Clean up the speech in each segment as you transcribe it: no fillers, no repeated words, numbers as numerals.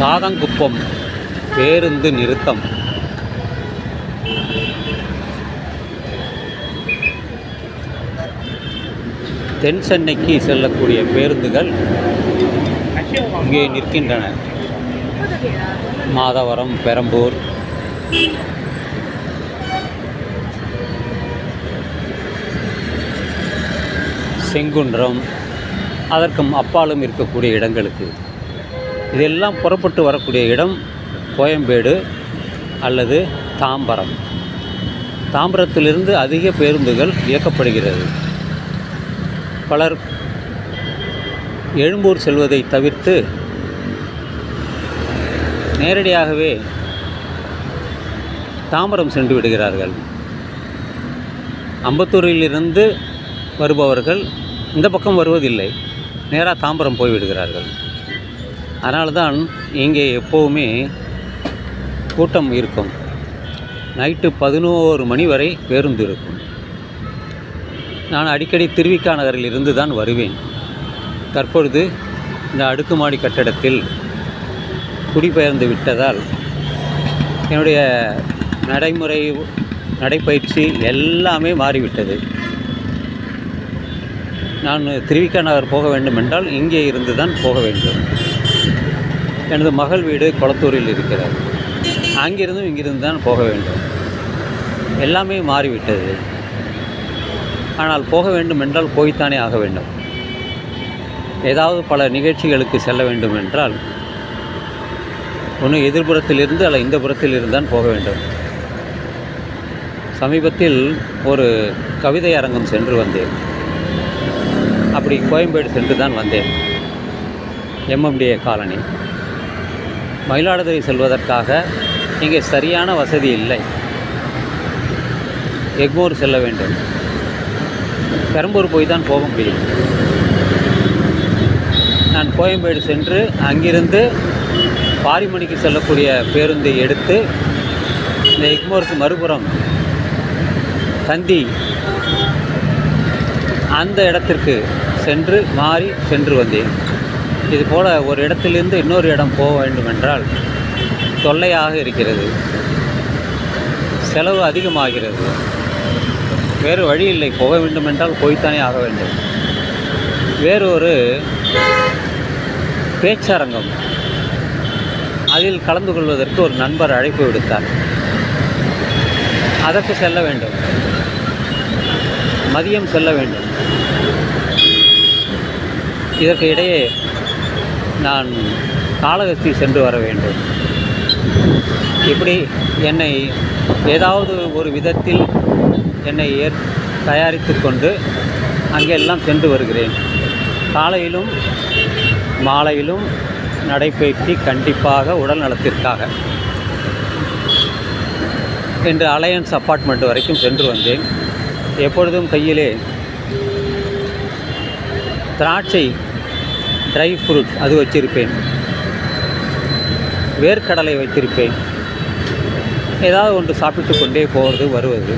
சாதங்குப்பம் பேருந்து நிறுத்தம். தென் சென்னைக்கு செல்லக்கூடிய பேருந்துகள் இங்கே நிற்கின்றன. மாதவரம், பெரம்பூர், செங்குன்றம், அதற்கும் அப்பாலும் இருக்கக்கூடிய இடங்களுக்கு. இதெல்லாம் புறப்பட்டு வரக்கூடிய இடம் கோயம்பேடு அல்லது தாம்பரம். தாம்பரத்திலிருந்து அதிக பேருந்துகள் இயக்கப்படுகிறது. பலர் எழும்பூர் செல்வதை தவிர்த்து நேரடியாகவே தாம்பரம் சென்று விடுகிறார்கள். அம்பத்தூரிலிருந்து வருபவர்கள் இந்த பக்கம் வருவதில்லை, நேராக தாம்பரம் போய்விடுகிறார்கள். அதனால தான் இங்கே எப்போவுமே கூட்டம் இருக்கும். நைட்டு 11 மணி வரை பேருந்து இருக்கும். நான் அடிக்கடி திருவிக்கா நகரில் இருந்து தான் வருவேன். தற்பொழுது இந்த அடுக்குமாடி கட்டடத்தில் குடிபெயர்ந்து விட்டதால் என்னுடைய நடைப்பயிற்சி எல்லாமே மாறிவிட்டது. நான் திருவிக்கா நகர் போக வேண்டும் என்றால் இங்கே இருந்து தான் போக வேண்டும். எனது மகள் வீடு கொளத்தூரில் இருக்கிறது. அங்கிருந்தும் இங்கிருந்து தான் போக வேண்டும். எல்லாமே மாறிவிட்டது. ஆனால் போக வேண்டும் என்றால் போய்த்தானே ஆக வேண்டும். ஏதாவது பல நிகழ்ச்சிகளுக்கு செல்ல வேண்டும் என்றால் ஒன்று எதிர்புறத்திலிருந்து அல்ல இந்த புறத்தில் இருந்து தான் போக வேண்டும். சமீபத்தில் ஒரு கவிதை அரங்கம் சென்று வந்தேன். அப்படி கோயம்பேடு சென்று தான் வந்தேன். MMDA colony. மயிலாடுதுறை செல்வதற்காக இங்கே சரியான வசதி இல்லை. எக்மோர் செல்ல வேண்டும். பெரம்பூர் போய் தான் போக முடியும். நான் கோயம்பேடு சென்று அங்கிருந்து பாரிமணிக்கு செல்லக்கூடிய பேருந்தை எடுத்து இந்த எக்மோருக்கு மறுபுறம் தந்தி அந்த இடத்திற்கு சென்று மாறி சென்று வந்தேன். இதுபோல் ஒரு இடத்திலிருந்து இன்னொரு இடம் போக வேண்டுமென்றால் தொல்லையாக இருக்கிறது. செலவு அதிகமாகிறது. வேறு வழி இல்லை. போக வேண்டுமென்றால் போய்த்தானே ஆக வேண்டும். வேறொரு பேச்சரங்கம், அதில் கலந்து கொள்வதற்கு ஒரு நண்பர் அழைப்பு விடுத்தார். அதற்கு செல்ல வேண்டும். மதியம் செல்ல வேண்டும். இதற்கு இடையே நான் காளகஸ்தி சென்று வர வேண்டும். இப்படி என்னை ஏதாவது ஒரு விதத்தில் என்னை தயாரித்து கொண்டு அங்கெல்லாம் சென்று வருகிறேன். காலையிலும் மாலையிலும் நடைபயிற்சி கண்டிப்பாக உடல் நலத்திற்காக. இன்று அலையன்ஸ் அப்பார்ட்மெண்ட் வரைக்கும் சென்று வந்தேன். எப்பொழுதும் கையிலே திராட்சை ட்ரை ஃப்ரூட் அது வச்சிருப்பேன். வேர்க்கடலை வைத்திருப்பேன். ஏதாவது ஒன்று சாப்பிட்டு கொண்டே போவது வருவது,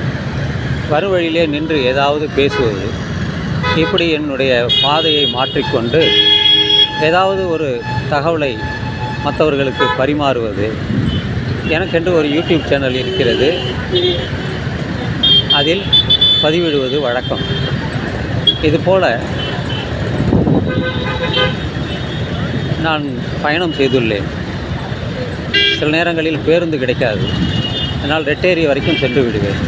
வரும் வழியிலே நின்று ஏதாவது பேசுவது, இப்படி என்னுடைய பாதையை மாற்றிக்கொண்டு ஏதாவது ஒரு தகவலை மற்றவர்களுக்கு பரிமாறுவது. எனக்கென்று ஒரு யூடியூப் சேனல் இருக்கிறது. அதில் பதிவிடுவது வழக்கம். இதுபோல் நான் பயணம் செய்துள்ளேன். சில நேரங்களில் பேருந்து கிடைக்காது. அதனால் ரெட்டேரி வரைக்கும் சென்று விடுவேன்.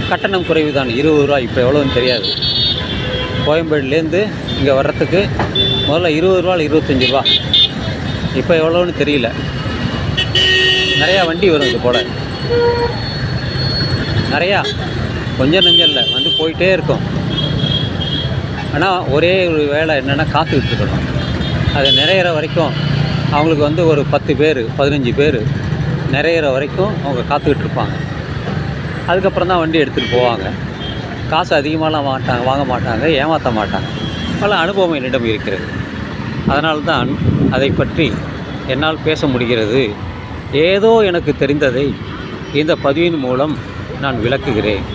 கட்டணம் குறைவு தான், 20 ரூபா. இப்போ எவ்வளோன்னு தெரியாது. கோயம்பேடுலேருந்து இங்கே வர்றதுக்கு முதல்ல 20 ரூபா 25 ரூபா. இப்போ எவ்வளோன்னு தெரியல. நிறையா வண்டி வரும். இது போல் நிறையா, கொஞ்சம் நெஞ்சம் இல்லை, வந்து போயிட்டே இருக்கும். ஆனால் ஒரே ஒரு வேலை என்னென்னா காத்துக்கிட்டு இருக்கணும். அது நிறையிற வரைக்கும் அவங்களுக்கு வந்து ஒரு 10 பேர் 15 பேர் நிறையிற வரைக்கும் அவங்க காத்துக்கிட்டு இருப்பாங்க. அதுக்கப்புறம் தான் வண்டி எடுத்துகிட்டு போவாங்க. காசு அதிகமாகலாம் வாங்க மாட்டாங்க, ஏமாற்ற மாட்டாங்க. பல அனுபவம் என்னிடம் இருக்கிறது. அதனால்தான் அதை பற்றி என்னால் பேச முடிகிறது. ஏதோ எனக்கு தெரிந்ததை இந்த பதிவின் மூலம் நான் விளக்குகிறேன்.